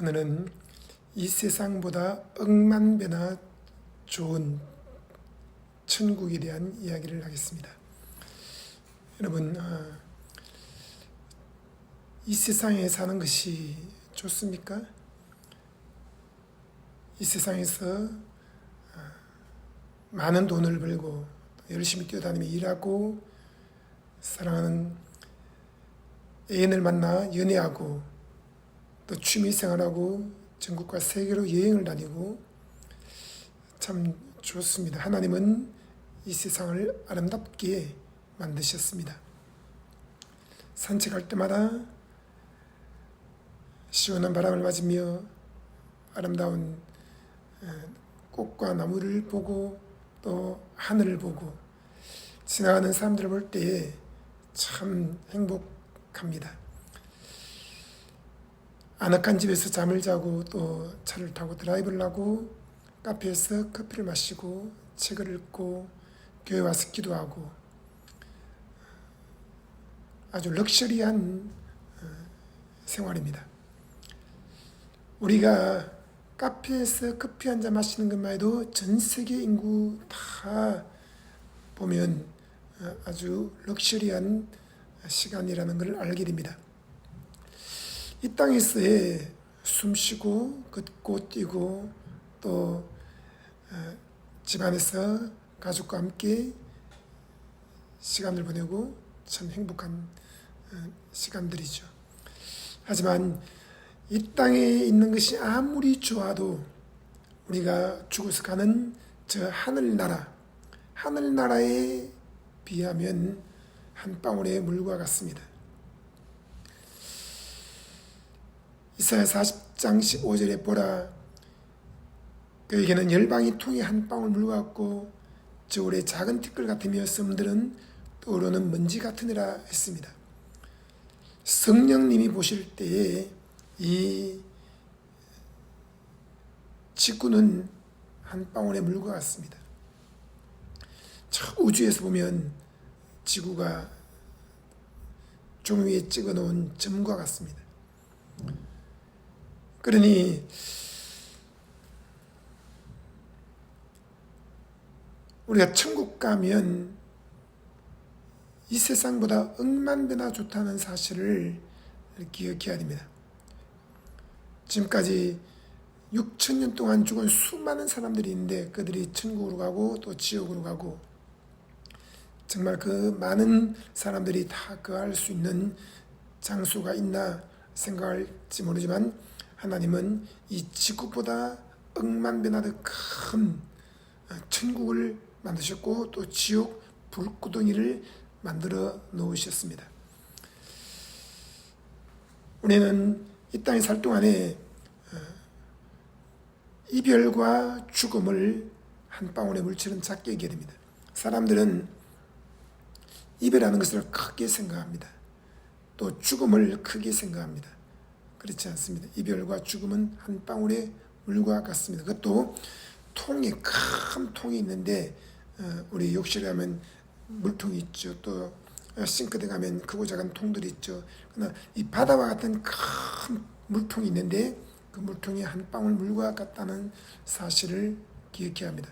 오늘은 이 세상보다 억만 배나 좋은 천국에 대한 이야기를 하겠습니다. 여러분, 이 세상에 사는 것이 좋습니까? 이 세상에서 많은 돈을 벌고 열심히 뛰어다니며 일하고 사랑하는 애인을 만나 연애하고 또 취미생활하고 전국과 세계로 여행을 다니고 참 좋습니다. 하나님은 이 세상을 아름답게 만드셨습니다. 산책할 때마다 시원한 바람을 맞으며 아름다운 꽃과 나무를 보고 또 하늘을 보고 지나가는 사람들을 볼 때 참 행복합니다. 아늑한 집에서 잠을 자고 또 차를 타고 드라이브를 하고 카페에서 커피를 마시고 책을 읽고 교회 와서 기도하고 아주 럭셔리한 생활입니다. 우리가 카페에서 커피 한 잔 마시는 것만 해도 전 세계 인구 다 보면 아주 럭셔리한 시간이라는 걸 알게 됩니다. 이 땅에서의 숨쉬고 걷고 뛰고 또 집안에서 가족과 함께 시간을 보내고 참 행복한 시간들이죠. 하지만 이 땅에 있는 것이 아무리 좋아도 우리가 죽어서 가는 저 하늘나라에 비하면 한 방울의 물과 같습니다. 이사야 40장 15절에 보라, 그에게는 열방이 통에 한 방울 물과 같고 저울의 작은 티끌 같으며 섬들은 떠오르는 먼지 같으니라 했습니다. 성령님이 보실 때에 이 지구는 한 방울의 물과 같습니다. 저 우주에서 보면 지구가 종 위에 찍어놓은 점과 같습니다. 그러니 우리가 천국 가면 이 세상보다 억만 배나 좋다는 사실을 기억해야 됩니다. 지금까지 6,000년 동안 죽은 수많은 사람들이 있는데 그들이 천국으로 가고 또 지옥으로 가고 정말 그 많은 사람들이 다 거할 수 있는 장소가 있나 생각할지 모르지만 하나님은 이 지구보다 억만 배나 더 큰 천국을 만드셨고 또 지옥 불구덩이를 만들어 놓으셨습니다. 우리는 이 땅에 살 동안에 이별과 죽음을 한 방울의 물처럼 작게 여겨야 됩니다. 사람들은 이별하는 것을 크게 생각합니다. 또 죽음을 크게 생각합니다. 그렇지 않습니다. 이별과 죽음은 한 방울의 물과 같습니다. 그것도 큰 통이 있는데 우리 욕실에 가면 물통이 있죠. 또 싱크대 가면 크고 작은 통들이 있죠. 그러나 이 바다와 같은 큰 물통이 있는데 그 물통이 한 방울 물과 같다는 사실을 기억해야 합니다.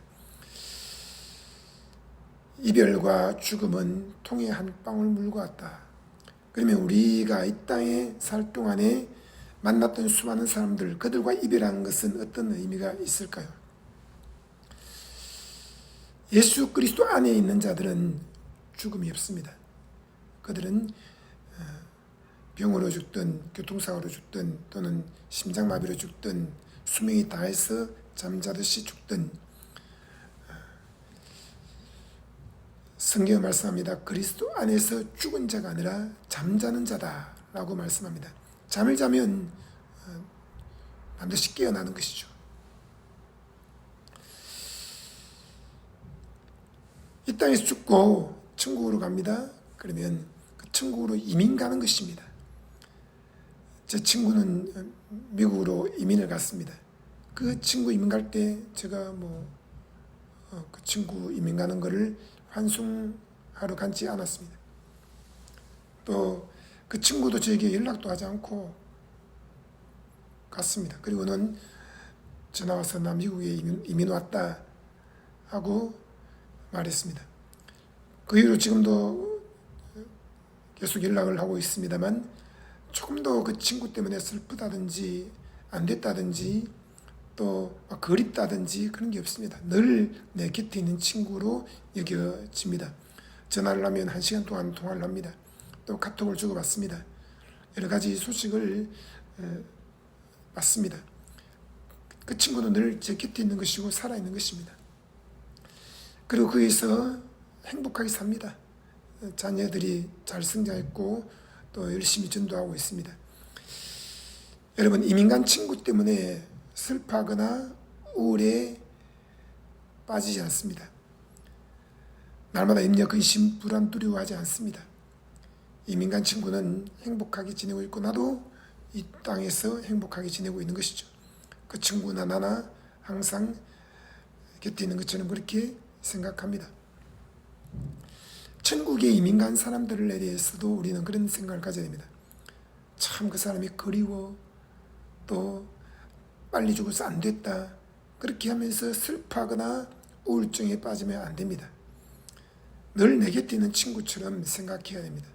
이별과 죽음은 통에 한 방울 물과 같다. 그러면 우리가 이 땅에 살 동안에 만났던 수많은 사람들, 그들과 이별한 것은 어떤 의미가 있을까요? 예수 그리스도 안에 있는 자들은 죽음이 없습니다. 그들은 병으로 죽든 교통사고로 죽든 또는 심장마비로 죽든 수명이 다해서 잠자듯이 죽든 성경에 말씀합니다. 그리스도 안에서 죽은 자가 아니라 잠자는 자다라고 말씀합니다. 잠을 자면 반드시 깨어나는 것이죠. 이 땅에서 죽고 천국으로 갑니다. 그러면 그 천국으로 이민 가는 것입니다. 제 친구는 미국으로 이민을 갔습니다. 그 친구 이민 갈 때 제가 그 친구 이민 가는 거를 환송하러 가지 않았습니다. 또 그 친구도 저에게 연락도 하지 않고 갔습니다. 그리고는 전화 와서 나 미국에 이민 왔다 하고 말했습니다. 그 이후로 지금도 계속 연락을 하고 있습니다만 조금 더 그 친구 때문에 슬프다든지 안 됐다든지 또 그립다든지 그런 게 없습니다. 늘 내 곁에 있는 친구로 여겨집니다. 전화를 하면 1시간 동안 통화를 합니다. 또 카톡을 주고받습니다. 여러 가지 소식을 받습니다. 그 친구는 늘 제 곁에 있는 것이고 살아있는 것입니다. 그리고 거기서 행복하게 삽니다. 자녀들이 잘 성장했고 또 열심히 전도하고 있습니다. 여러분, 이민간 친구 때문에 슬퍼하거나 우울에 빠지지 않습니다. 날마다 염려, 근심, 불안, 두려워하지 않습니다. 이민간 친구는 행복하게 지내고 있고 나도 이 땅에서 행복하게 지내고 있는 것이죠. 그 친구나 나나 항상 곁에 있는 것처럼 그렇게 생각합니다. 천국에 이민 간 사람들에 대해서도 우리는 그런 생각을 가져야 됩니다. 참 그 사람이 그리워, 또 빨리 죽어서 안 됐다, 그렇게 하면서 슬퍼하거나 우울증에 빠지면 안 됩니다. 늘 내 곁에 있는 친구처럼 생각해야 됩니다.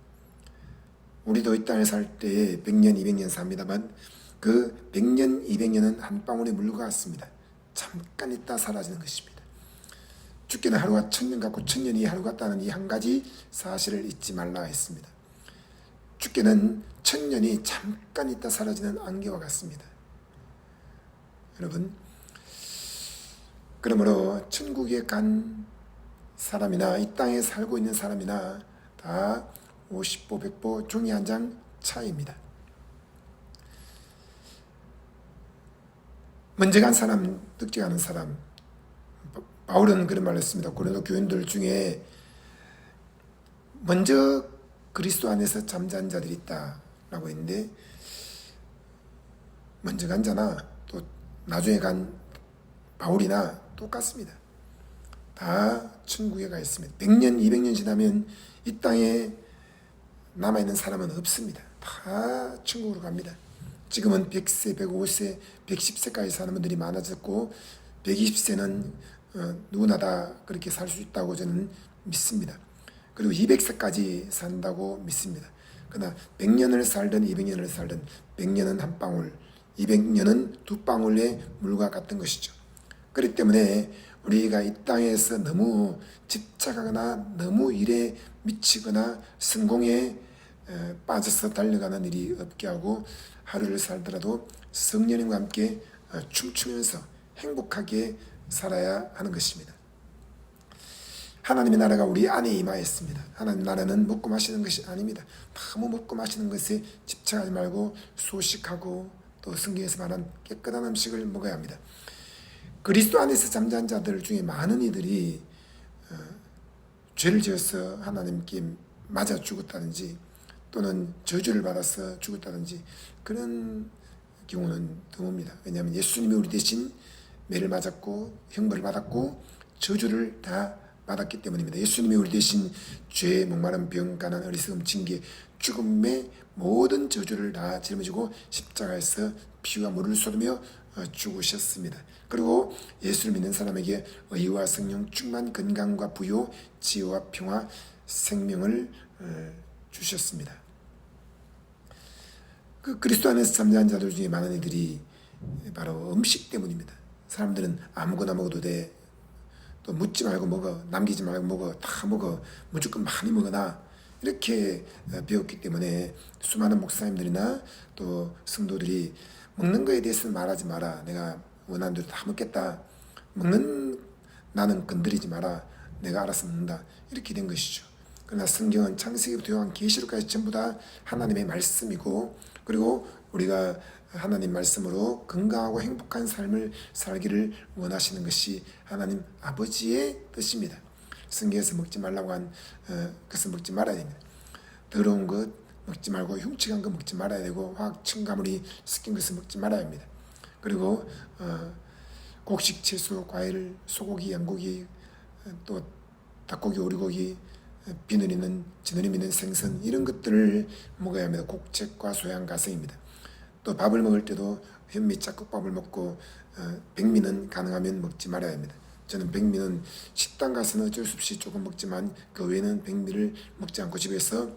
우리도 이 땅에 살 때 100년, 200년 삽니다만 그 100년, 200년은 한 방울의 물과 같습니다. 잠깐 있다 사라지는 것입니다. 죽게는 하루가 1000년 같고 1000년이 하루 같다는 이 한 가지 사실을 잊지 말라 했습니다. 죽게는 1000년이 잠깐 있다 사라지는 안개와 같습니다. 여러분, 그러므로 천국에 간 사람이나 이 땅에 살고 있는 사람이나 다 50보 100보 종이 한 장 차이입니다. 먼저 간 사람, 늦게 가는 사람. 바울은 그런 말을 했습니다. 고린도 교인들 중에 먼저 그리스도 안에서 잠자는 자들이 있다라고 했는데, 먼저 간 자나 또 나중에 간 바울이나 똑같습니다. 다 천국에 가 있습니다. 100년, 200년 지나면 이 땅에 남아있는 사람은 없습니다. 다 천국으로 갑니다. 지금은 100세, 105세, 110세까지 사는 분들이 많아졌고 120세는 누구나 다 그렇게 살 수 있다고 저는 믿습니다. 그리고 200세까지 산다고 믿습니다. 그러나 100년을 살든 200년을 살든 100년은 한 방울, 200년은 두 방울의 물과 같은 것이죠. 그렇기 때문에 우리가 이 땅에서 너무 집착하거나 너무 일에 미치거나 성공에 빠져서 달려가는 일이 없게 하고 하루를 살더라도 성령님과 함께 춤추면서 행복하게 살아야 하는 것입니다. 하나님의 나라가 우리 안에 임하였습니다. 하나님 나라는 먹고 마시는 것이 아닙니다. 너무 먹고 마시는 것에 집착하지 말고 소식하고 또 성경에서 말한 깨끗한 음식을 먹어야 합니다. 그리스도 안에서 잠자는 자들 중에 많은 이들이 죄를 지어서 하나님께 맞아 죽었다든지 또는 저주를 받아서 죽었다든지 그런 경우는 드뭅니다. 왜냐하면 예수님이 우리 대신 매를 맞았고 형벌을 받았고 저주를 다 받았기 때문입니다. 예수님이 우리 대신 죄, 목마름, 병, 가난, 어리석음, 징계, 죽음의 모든 저주를 다 짊어지고 십자가에서 피와 물을 쏟으며 죽으셨습니다. 그리고 예수를 믿는 사람에게 의와 성령 충만, 건강과 부요, 지혜와 평화, 생명을 주셨습니다. 그 그리스도 안에서 잠자는 자들 중에 많은 이들이 바로 음식 때문입니다. 사람들은 아무거나 먹어도 돼, 또 묻지 말고 먹어, 남기지 말고 먹어, 다 먹어, 무조건 많이 먹어라, 이렇게 배웠기 때문에 수많은 목사님들이나 또 성도들이 먹는 거에 대해서는 말하지 마라, 내가 원하는 대로 다 먹겠다, 먹는 나는 건드리지 마라, 내가 알아서 먹는다, 이렇게 된 것이죠. 그러나 성경은 창세기부터 요한 계시록까지 전부 다 하나님의 말씀이고, 그리고 우리가 하나님 말씀으로 건강하고 행복한 삶을 살기를 원하시는 것이 하나님 아버지의 뜻입니다. 성경에서 먹지 말라고 한 것은 먹지 말아야 됩니다. 더러운 것 먹지 말고 흉측한 것 먹지 말아야 되고 화학 첨가물이 섞인 것을 먹지 말아야 합니다. 그리고 곡식, 채소, 과일, 소고기, 양고기, 또 닭고기, 오리고기, 비늘 있는, 지느러미 있는 생선, 이런 것들을 먹어야 합니다. 곡책과 소양, 가생입니다. 또 밥을 먹을 때도 현미 짝국밥을 먹고 백미는 가능하면 먹지 말아야 합니다. 저는 백미는 식당 가서는 어쩔 수 없이 조금 먹지만 그 외에는 백미를 먹지 않고 집에서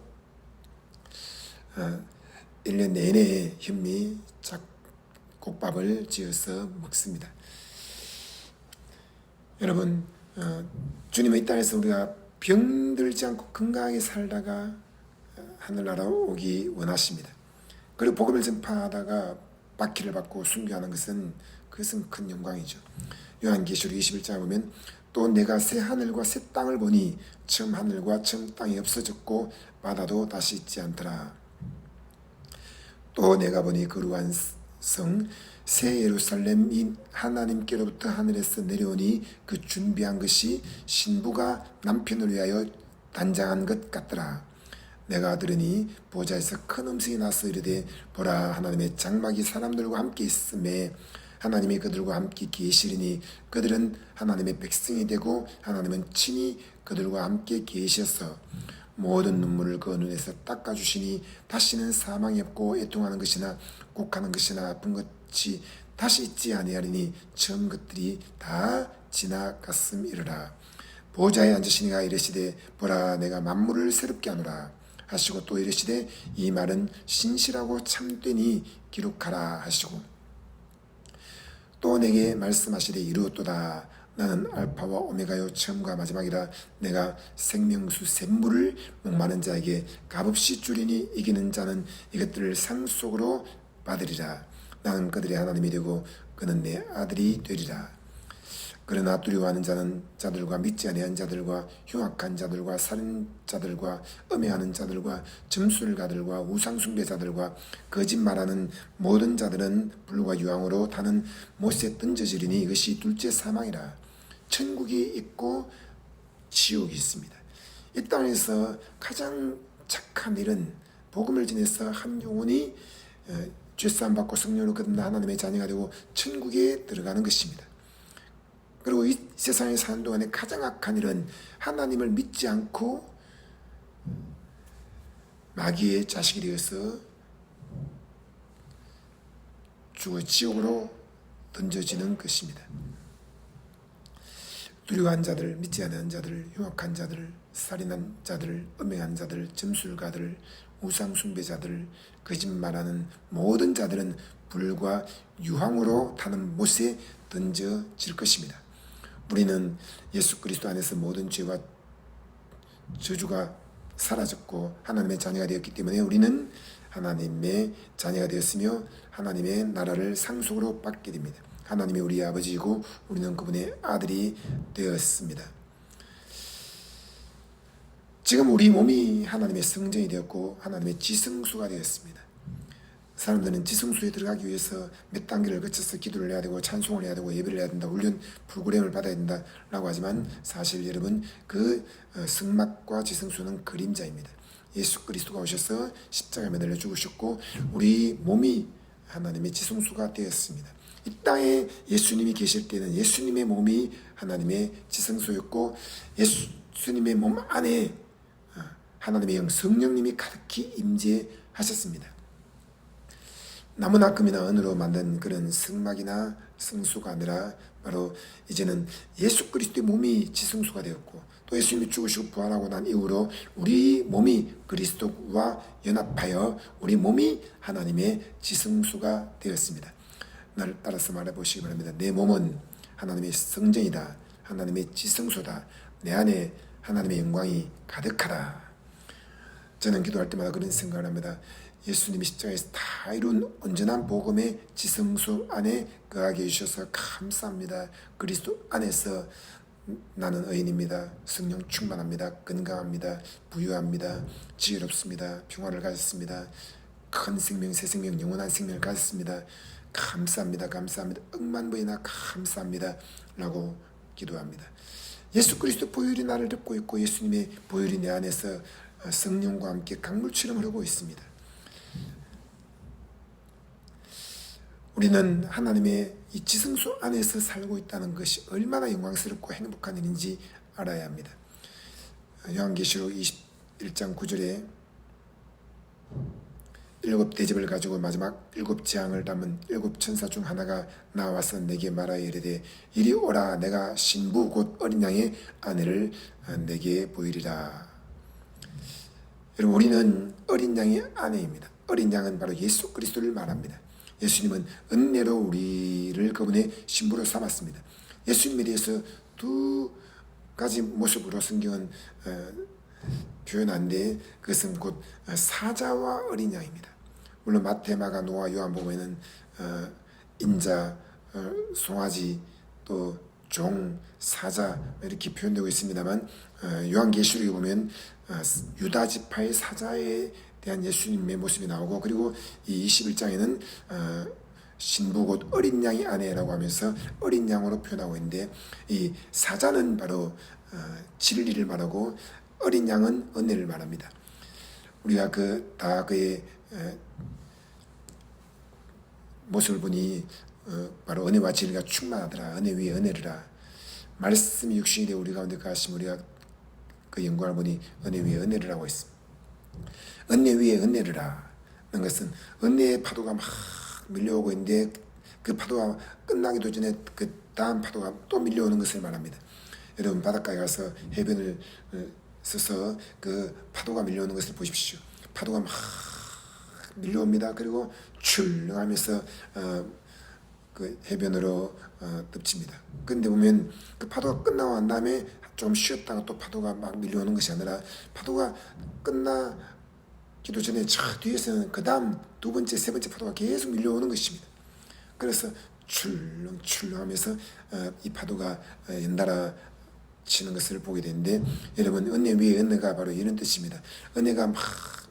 1년 내내 현미 짝국밥을 지어서 먹습니다. 여러분, 주님은 이 땅에서 우리가 병들지 않고 건강하게 살다가 하늘나라 오기 원하십니다. 그리고 복음을 전파하다가 박해를 받고 순교하는 그것은 큰 영광이죠. 요한계시록 21장에 보면 또 내가 새 하늘과 새 땅을 보니 처음 하늘과 처음 땅이 없어졌고 바다도 다시 있지 않더라. 또 내가 보니 거룩한 성 새 예루살렘이 하나님께로부터 하늘에서 내려오니 그 준비한 것이 신부가 남편을 위하여 단장한 것 같더라. 내가 들으니 보좌에서 큰 음성이 나서 이르되 보라 하나님의 장막이 사람들과 함께 있음에 하나님이 그들과 함께 계시리니 그들은 하나님의 백성이 되고 하나님은 친히 그들과 함께 계셔서 모든 눈물을 그 눈에서 닦아주시니 다시는 사망이 없고 애통하는 것이나 곡하는 것이나 아픈 것이 다시 있지 아니하리니 처음 것들이 다 지나갔음이로라. 보좌에 앉으시니가 이르시되 보라 내가 만물을 새롭게 하노라 하시고 또 이르시되 이 말은 신실하고 참되니 기록하라 하시고 또 내게 말씀하시되 이루었도다. 나는 알파와 오메가요 처음과 마지막이라. 내가 생명수 샘물을 목마른 자에게 값없이 주리니 이기는 자는 이것들을 상 속으로 받으리라. 나는 그들의 하나님이 되고 그는 내 아들이 되리라. 그러나 두려워하는 자들과 믿지 아니한 자들과 흉악한 자들과 살인자들과 음해하는 자들과 점술가들과 우상숭배자들과 거짓말하는 모든 자들은 불과 유황으로 타는 못에 던져지리니 이것이 둘째 사망이라. 천국이 있고 지옥이 있습니다. 이 땅에서 가장 착한 일은 복음을 전해서 한 영혼이 죄사함 받고 성령으로 거듭나 하나님의 자녀가 되고 천국에 들어가는 것입니다. 그리고 이 세상에 사는 동안에 가장 악한 일은 하나님을 믿지 않고 마귀의 자식이 되어서 죽어 지옥으로 던져지는 것입니다. 두려워한 자들, 믿지 않는 자들, 흉악한 자들, 살인한 자들, 음행한 자들, 점술가들, 우상숭배자들, 거짓말하는 모든 자들은 불과 유황으로 타는 못에 던져질 것입니다. 우리는 예수 그리스도 안에서 모든 죄와 저주가 사라졌고 하나님의 자녀가 되었기 때문에 우리는 하나님의 자녀가 되었으며 하나님의 나라를 상속으로 받게 됩니다. 하나님이 우리의 아버지이고 우리는 그분의 아들이 되었습니다. 지금 우리 몸이 하나님의 성전이 되었고 하나님의 지성소가 되었습니다. 사람들은 지성소에 들어가기 위해서 몇 단계를 거쳐서 기도를 해야 되고 찬송을 해야 되고 예배를 해야 된다, 훈련 프로그램을 받아야 된다라고 하지만 사실 여러분 그 성막과 지성소는 그림자입니다. 예수 그리스도가 오셔서 십자가에 매달려 죽으셨고 우리 몸이 하나님의 지성소가 되었습니다. 이 땅에 예수님이 계실 때는 예수님의 몸이 하나님의 지성소였고 예수님의 몸 안에 하나님의 영 성령님이 가득히 임재하셨습니다. 나무나 금이나 은으로 만든 그런 성막이나 성소가 아니라 바로 이제는 예수 그리스도의 몸이 지성소가 되었고 또 예수님이 죽으시고 부활하고 난 이후로 우리 몸이 그리스도와 연합하여 우리 몸이 하나님의 지성소가 되었습니다. 나를 따라서 말해보시기 바랍니다. 내 몸은 하나님의 성전이다. 하나님의 지성소다. 내 안에 하나님의 영광이 가득하다. 저는 기도할 때마다 그런 생각을 합니다. 예수님이 십자가에서 다 이룬 온전한 복음의 지성소 안에 거하게 해주셔서 감사합니다. 그리스도 안에서 나는 의인입니다. 성령 충만합니다. 건강합니다. 부유합니다. 지혜롭습니다. 평화를 가졌습니다. 큰 생명, 새 생명, 영원한 생명을 가졌습니다. 감사합니다. 감사합니다. 억만부이나 감사합니다. 라고 기도합니다. 예수 그리스도 보혈이 나를 덮고 있고 예수님의 보혈이 내 안에서 성령과 함께 강물처럼 흐르고 있습니다. 우리는 하나님의 이 지성소 안에서 살고 있다는 것이 얼마나 영광스럽고 행복한 일인지 알아야 합니다. 요한계시록 21장 9절에 일곱 대접을 가지고 마지막 일곱 재앙을 담은 일곱 천사 중 하나가 나와서 내게 말하여 이르되 이리 오라. 내가 신부 곧 어린 양의 아내를 내게 보이리라. 여러분, 우리는 어린 양의 아내입니다. 어린 양은 바로 예수 그리스도를 말합니다. 예수님은 은혜로 우리를 그분의 신부로 삼았습니다. 예수님에 대해서 두 가지 모습으로 성경은 표현한데 그것은 곧 사자와 어린 양입니다. 물론 마태, 마가, 노아, 요한복음에는 인자, 송아지, 또 종, 사자 이렇게 표현되고 있습니다만 요한계시록에 보면 유다 지파의 사자에 대한 예수님의 모습이 나오고, 그리고 이 21장에는 신부 곧 어린 양의 아내라고 하면서 어린 양으로 표현하고 있는데, 이 사자는 바로 진리를 말하고 어린 양은 은혜를 말합니다. 우리가 다 그의 모습을 보니 바로 은혜와 진리가 충만하더라. 은혜 위에 은혜르라. 말씀이 육신이 되어 우리 가운데 가시면 우리가 그 영광을 보니 은혜 위에 은혜르라고 했습니다. 은혜 위에 은혜르라 는 것은 은혜의 파도가 막 밀려오고 있는데 그 파도가 끝나기도 전에 그 다음 파도가 또 밀려오는 것을 말합니다. 여러분, 바닷가에 가서 해변을 서서 그 파도가 밀려오는 것을 보십시오. 파도가 막 밀려옵니다. 그리고 출렁하면서 그 해변으로 덮칩니다. 그런데 보면 그 파도가 끝나고 난 다음에 좀 쉬었다가 또 파도가 막 밀려오는 것이 아니라, 파도가 끝나기도 전에 저 뒤에서는 그 다음 두 번째, 세 번째 파도가 계속 밀려오는 것입니다. 그래서 출렁출렁하면서 이 파도가 연달아 치는 것을 보게 되는데, 여러분, 은혜 위에 은혜가 바로 이런 뜻입니다. 은혜가 막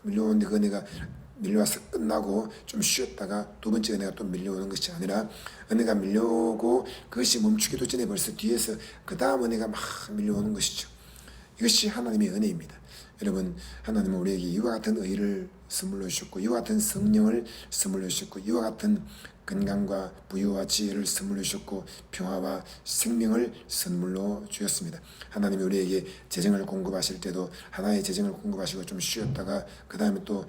밀려오는데 그 은혜가 밀려와서 끝나고 좀 쉬었다가 두 번째 은혜가 또 밀려오는 것이 아니라, 은혜가 밀려오고 그것이 멈추기도 전에 벌써 뒤에서 그 다음 은혜가 막 밀려오는 것이죠. 이것이 하나님의 은혜입니다. 여러분, 하나님은 우리에게 이와 같은 의를 선물로 주셨고, 이와 같은 성령을 선물로 주셨고, 이와 같은 건강과 부유와 지혜를 선물로 주셨고, 평화와 생명을 선물로 주셨습니다. 하나님이 우리에게 재정을 공급하실 때도 하나의 재정을 공급하시고 좀 쉬었다가 그 다음에 또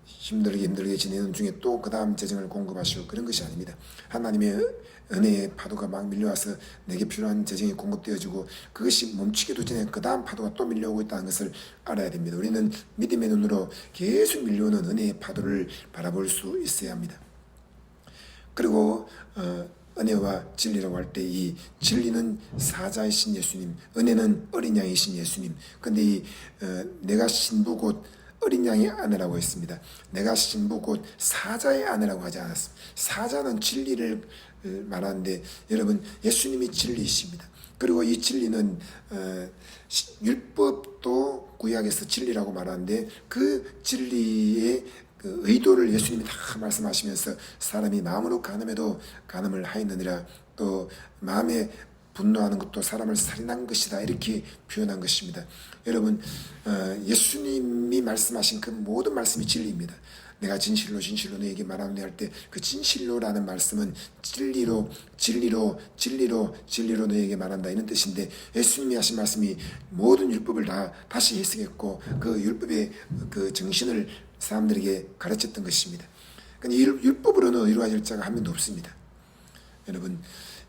힘들게 지내는 중에 또 그 다음 재정을 공급하시고 그런 것이 아닙니다. 하나님의 은혜의 파도가 막 밀려와서 내게 필요한 재정이 공급되어지고 그것이 멈추기도 전에 그 다음 파도가 또 밀려오고 있다는 것을 알아야 됩니다. 우리는 믿음의 눈으로 계속 밀려오는 은혜의 파도를 바라볼 수 있어야 합니다. 그리고 은혜와 진리라고 할 때 이 진리는 사자이신 예수님, 은혜는 어린 양이신 예수님. 근데 이 내가 신부 곧 어린 양의 아내라고 했습니다. 내가 신부 곧 사자의 아내라고 하지 않았습니다. 사자는 진리를 말하는데, 여러분, 예수님이 진리이십니다. 그리고 이 진리는 율법도 구약에서 진리라고 말하는데, 그 진리의 그 의도를 예수님이 다 말씀하시면서 사람이 마음으로 간음해도 간음을 하였느니라, 또 마음에 분노하는 것도 사람을 살인한 것이다, 이렇게 표현한 것입니다. 여러분, 예수님이 말씀하신 그 모든 말씀이 진리입니다. 내가 진실로 너에게 말하노니 할 때 그 진실로라는 말씀은 진리로 너에게 말한다, 이런 뜻인데, 예수님이 하신 말씀이 모든 율법을 다시 해석했고 그 율법의 그 정신을 사람들에게 가르쳤던 것입니다. 그러니까 율법으로는 이루어질 자가 한 명도 없습니다. 여러분,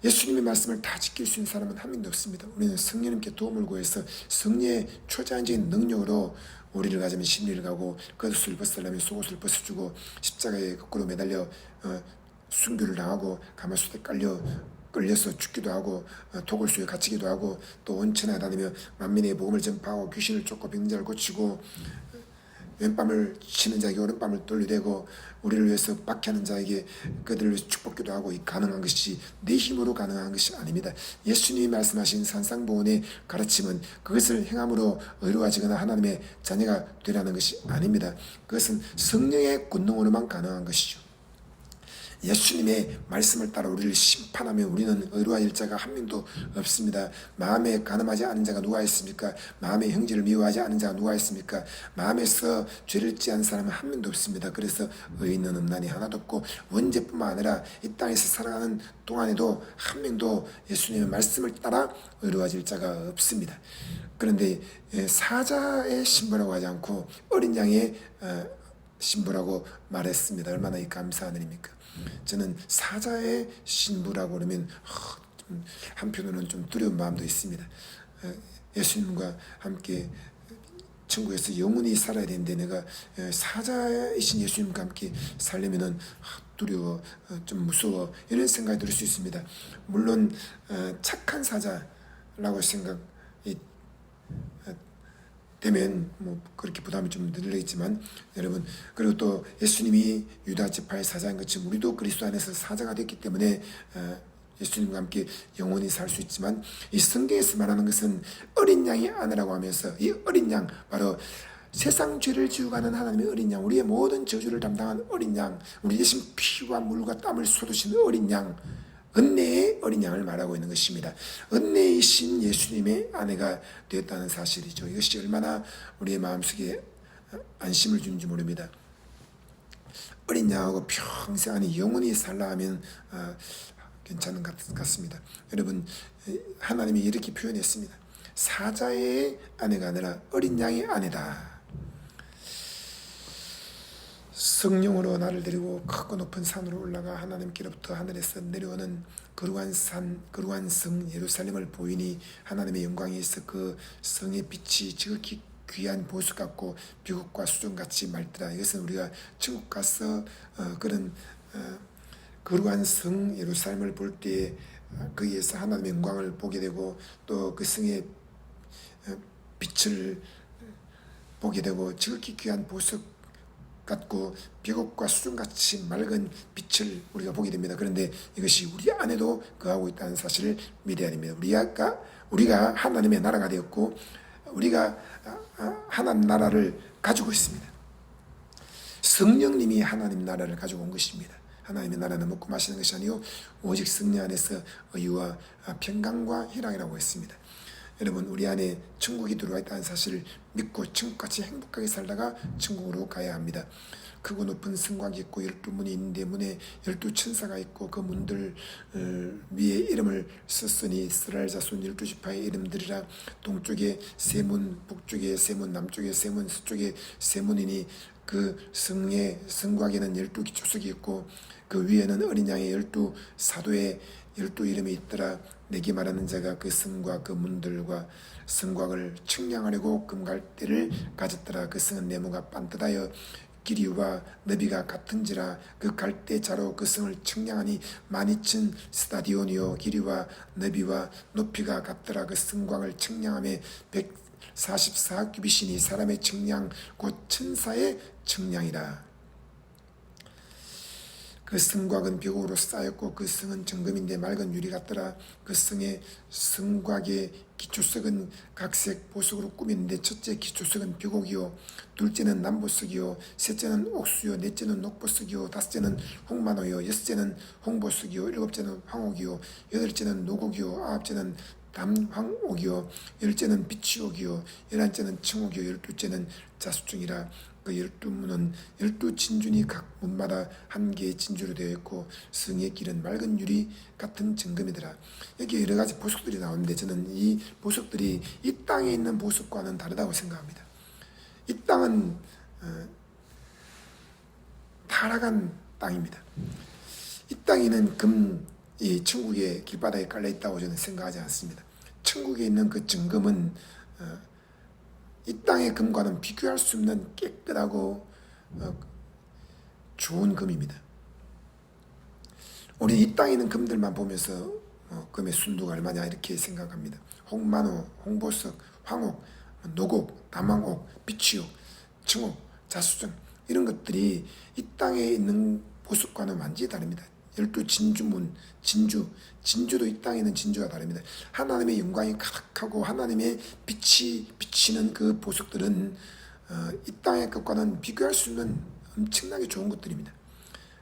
예수님의 말씀을 다 지킬 수 있는 사람은 한 명도 없습니다. 우리는 성령님께 도움을 구해서 성령의 초자연적인 능력으로 우리를 가지면 심리를 가고, 겉옷을 벗으려면 속옷을 벗어주고, 십자가에 거꾸로 매달려 순교를 당하고 가마솥에 끌려서 죽기도 하고, 토굴수에 갇히기도 하고, 또 온천에 다니며 만민의 복음을 전파하고 귀신을 쫓고 병자를 고치고, 왼밤을 치는 자에게 오른밤을 돌려대고, 우리를 위해서 박해하는 자에게 그들을 위해서 축복기도 하고, 가능한 것이 내 힘으로 가능한 것이 아닙니다. 예수님이 말씀하신 산상보훈의 가르침은 그것을 행함으로 의로워지거나 하나님의 자녀가 되라는 것이 아닙니다. 그것은 성령의 권능으로만 가능한 것이죠. 예수님의 말씀을 따라 우리를 심판하며 우리는 의로워질 자가 한 명도 없습니다. 마음에 가늠하지 않은 자가 누가 있습니까? 마음에 형제를 미워하지 않은 자가 누가 있습니까? 마음에서 죄를 지은 사람은 한 명도 없습니다. 그래서 의인은 없나니 하나도 없고, 원죄뿐만 아니라 이 땅에서 살아가는 동안에도 한 명도 예수님의 말씀을 따라 의로워질 자가 없습니다. 그런데 사자의 신부라고 하지 않고 어린 양의 신부라고 말했습니다. 얼마나 감사한 일입니까? 저는 사자의 신부라고 그러면 한편으로는 좀 두려운 마음도 있습니다. 예수님과 함께 천국에서 영원히 살아야 되는데 내가 사자이신 예수님과 함께 살려면은 두려워, 좀 무서워, 이런 생각이 들 수 있습니다. 물론 착한 사자라고 생각이 되면 뭐 그렇게 부담이 좀 늘어있지만, 여러분, 그리고 또 예수님이 유다 지파의 사자인 것처럼 우리도 그리스도 안에서 사자가 됐기 때문에 예수님과 함께 영원히 살 수 있지만, 이 성경에서 말하는 것은 어린 양의 아내라고 하면서, 이 어린 양, 바로 세상 죄를 지우고 가는 하나님의 어린 양, 우리의 모든 저주를 담당한 어린 양, 우리 대신 피와 물과 땀을 쏟으신 어린 양, 은혜의 어린 양을 말하고 있는 것입니다. 은혜이신 예수님의 아내가 되었다는 사실이죠. 이것이 얼마나 우리의 마음속에 안심을 주는지 모릅니다. 어린 양하고 평생, 아니 영원히 살라 하면 괜찮은 것 같습니다. 여러분, 하나님이 이렇게 표현했습니다. 사자의 아내가 아니라 어린 양의 아내다. 성령으로 나를 데리고 크고 높은 산으로 올라가 하나님께로부터 하늘에서 내려오는 거룩한 산, 거룩한 성 예루살렘을 보이니 하나님의 영광이 있어 그 성의 빛이 지극히 귀한 보석 같고 비국과 수정같이 맑더라. 이것은 우리가 천국 가서 그런 거룩한 성 예루살렘을 볼 때에 거기에서 하나님의 영광을 보게 되고, 또 그 성의 빛을 보게 되고, 지극히 귀한 보석 같고 비옥과 수정같이 맑은 빛을 우리가 보게 됩니다. 그런데 이것이 우리 안에도 거하고 있다는 사실을 믿어야 됩니다. 우리가 하나님의 나라가 되었고, 우리가 하나님 나라를 가지고 있습니다. 성령님이 하나님 나라를 가지고 온 것입니다. 하나님의 나라는 먹고 마시는 것이 아니요 오직 성령 안에서 의와 평강과 희락이라고 했습니다. 여러분, 우리 안에 천국이 들어와 있다는 사실을 믿고 천국같이 행복하게 살다가 천국으로 가야 합니다. 크고 높은 성곽이 있고 12문이 있는데 문에 12천사가 있고 그 문들 위에 이름을 썼으니 이스라엘 자손 12지파의 이름들이라. 동쪽에 세 문, 북쪽에 세 문, 남쪽에 세 문, 서쪽에 세 문이니 그 성곽에는 12기초석이 있고 그 위에는 어린 양의 12사도의 12이름이 있더라. 내게 말하는 자가 그 성과 그 문들과 성곽을 측량하려고 금갈대를 가졌더라. 그 성은 네모가 반듯하여 길이와 너비가 같은지라. 그 갈대자로 그 성을 측량하니 12,000 스타디온이요 길이와 너비와 높이가 같더라. 그 성곽을 측량하며 144규빗이니 사람의 측량 곧 천사의 측량이라. 그 성곽은 벽으로 쌓였고 그 성은 정금인데 맑은 유리 같더라. 그 성의 성곽의 기초석은 각색 보석으로 꾸몄는데 첫째 기초석은 벽옥이요 둘째는 남보석이요 셋째는 옥수요 넷째는 녹보석이요 다섯째는 홍만호요 여섯째는 홍보석이요 일곱째는 황옥이요 여덟째는 노곡이요 아홉째는 담황옥이요 열째는 비치옥이요 열한째는 청옥이요 열두째는 자수증이라. 그 12문은 12진준이 각 문마다 한 개의 진주로 되어 있고 성의 길은 맑은 유리 같은 정금이더라. 여기 여러 가지 보석들이 나오는데 저는 이 보석들이 이 땅에 있는 보석과는 다르다고 생각합니다. 이 땅은 타락한 땅입니다. 이 땅에는 금이 천국의 길바닥에 깔려 있다고 저는 생각하지 않습니다. 천국에 있는 그 정금은 이 땅의 금과는 비교할 수 없는 깨끗하고 좋은 금입니다. 우리 이 땅에 있는 금들만 보면서 금의 순도가 얼마냐 이렇게 생각합니다. 홍만호, 홍보석, 황옥, 노곡, 담황옥, 비치옥, 청옥, 자수정 이런 것들이 이 땅에 있는 보석과는 완전히 다릅니다. 12진주문, 진주도 이 땅에 있는 진주가 다릅니다. 하나님의 영광이 가득하고 하나님의 빛이 비치는 그 보석들은 이 땅의 것과는 비교할 수 없는 엄청나게 좋은 것들입니다.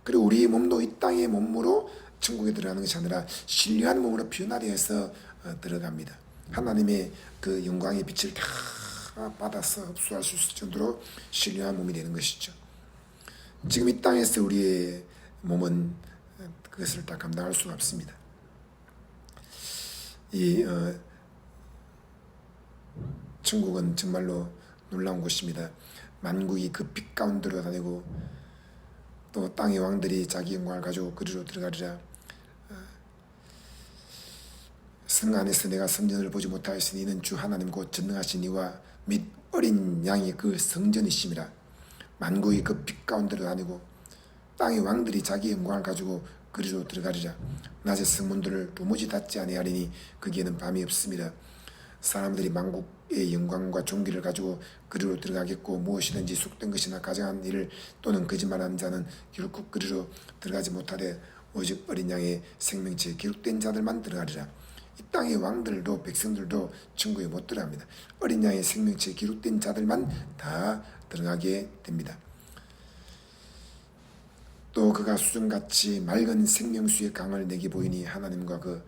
그리고 우리 몸도 이 땅의 몸으로 천국에 들어가는 것이 아니라 신령한 몸으로 변화되어 해서 들어갑니다. 하나님의 그 영광의 빛을 다 받아서 흡수할 수 있을 정도로 신령한 몸이 되는 것이죠. 지금 이 땅에서 우리의 몸은 그것을 다 감당할 수가 없습니다. 이 천국은 정말로 놀라운 곳입니다. 만국이 그 빛 가운데로 다니고 또 땅의 왕들이 자기 영광을 가지고 그리로 들어가리라. 성 안에서 내가 성전을 보지 못하였으니 이는 주 하나님 곧 전능하신 이와 및 어린 양이 그 성전이심이라. 만국이 그 빛 가운데로 다니고 땅의 왕들이 자기 영광을 가지고 그리로 들어가리라. 낮에 성문들을 도무지 닫지 아니하리니 거기에는 밤이 없습니다. 사람들이 만국의 영광과 존귀를 가지고 그리로 들어가겠고 무엇이든지 속된 것이나 가정한 일을 또는 거짓말하는 자는 결국 그리로 들어가지 못하되 오직 어린 양의 생명체에 기록된 자들만 들어가리라. 이 땅의 왕들도 백성들도 천국에 못 들어갑니다. 어린 양의 생명체에 기록된 자들만 다 들어가게 됩니다. 또 그가 수정같이 맑은 생명수의 강을 내게 보이니 하나님과 그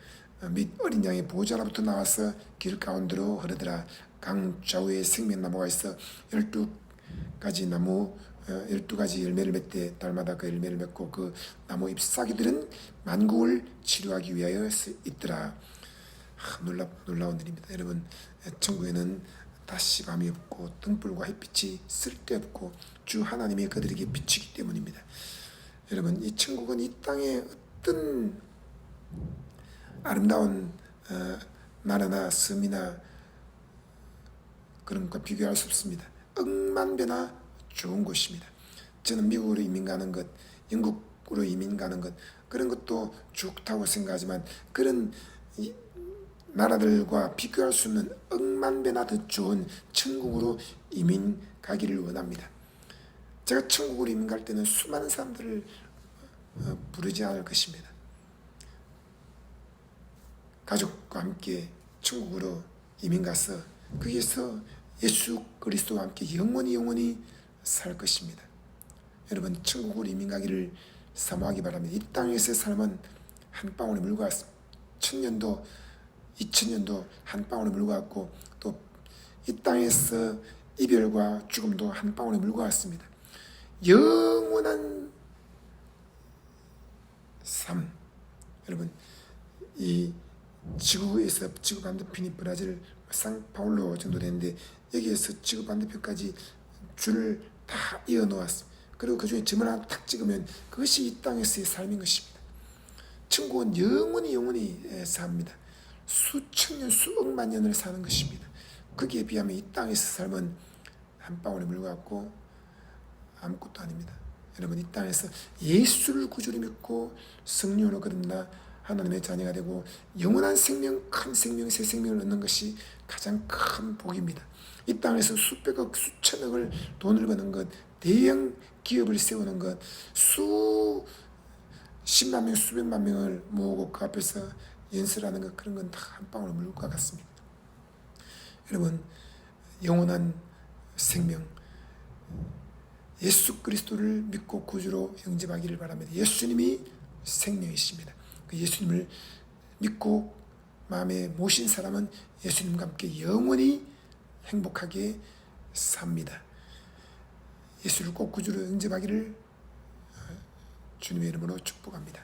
및 어린 양의 보호자로부터 나와서 길 가운데로 흐르더라. 강 좌우에 생명나무가 있어 12가지 나무 12가지 열매를 맺되 달마다 그 열매를 맺고 그 나무 잎사귀들은 만국을 치료하기 위하여 있더라. 놀라운 일입니다. 여러분, 천국에는 다시 밤이 없고 등불과 햇빛이 쓸데없고 주 하나님이 그들에게 비치기 때문입니다. 여러분, 이 천국은 이 땅의 어떤 아름다운 나라나 섬이나 그런 것과 비교할 수 없습니다. 억만배나 좋은 곳입니다. 저는 미국으로 이민 가는 것, 영국으로 이민 가는 것, 그런 것도 좋다고 생각하지만 그런 나라들과 비교할 수 없는 억만배나 더 좋은 천국으로 이민 가기를 원합니다. 제가 천국으로 이민 갈 때는 수많은 사람들을 부르지 않을 것입니다. 가족과 함께 천국으로 이민 가서 거기에서 예수 그리스도와 함께 영원히 살 것입니다. 여러분, 천국으로 이민 가기를 사모하기 바랍니다. 이 땅에서의 삶은 한 방울에 물과 같습니다. 1000년도 2000년도 한 방울에 물과 같고 또 이 땅에서 이별과 죽음도 한 방울에 물과 같습니다. 영원한 삶. 여러분, 이 지구에서 지구 반대편이 브라질 상파울로 정도 되는데 여기에서 지구 반대편까지 줄을 다 이어 놓았습니다. 그리고 그 중에 점을 하나 탁 찍으면 그것이 이 땅에서의 삶인 것입니다. 천국은 영원히 삽니다. 수천 년, 수억만 년을 사는 것입니다. 거기에 비하면 이 땅에서 삶은 한 방울의 물 같고 아무것도 아닙니다. 여러분, 이 땅에서 예수를 구주로 믿고 성령으로 거듭나 하나님의 자녀가 되고 영원한 생명, 큰 생명, 새 생명을 얻는 것이 가장 큰 복입니다. 이 땅에서 수백억, 수천억을 돈을 버는 것, 대형 기업을 세우는 것, 수십만 명, 수백만 명을 모으고 그 앞에서 연설하는 것, 그런 건 다 한 방울 물과 같습니다. 여러분, 영원한 생명, 예수 그리스도를 믿고 구주로 영접하기를 바랍니다. 예수님이 생명이십니다. 그 예수님을 믿고 마음에 모신 사람은 예수님과 함께 영원히 행복하게 삽니다. 예수를 꼭 구주로 영접하기를 주님의 이름으로 축복합니다.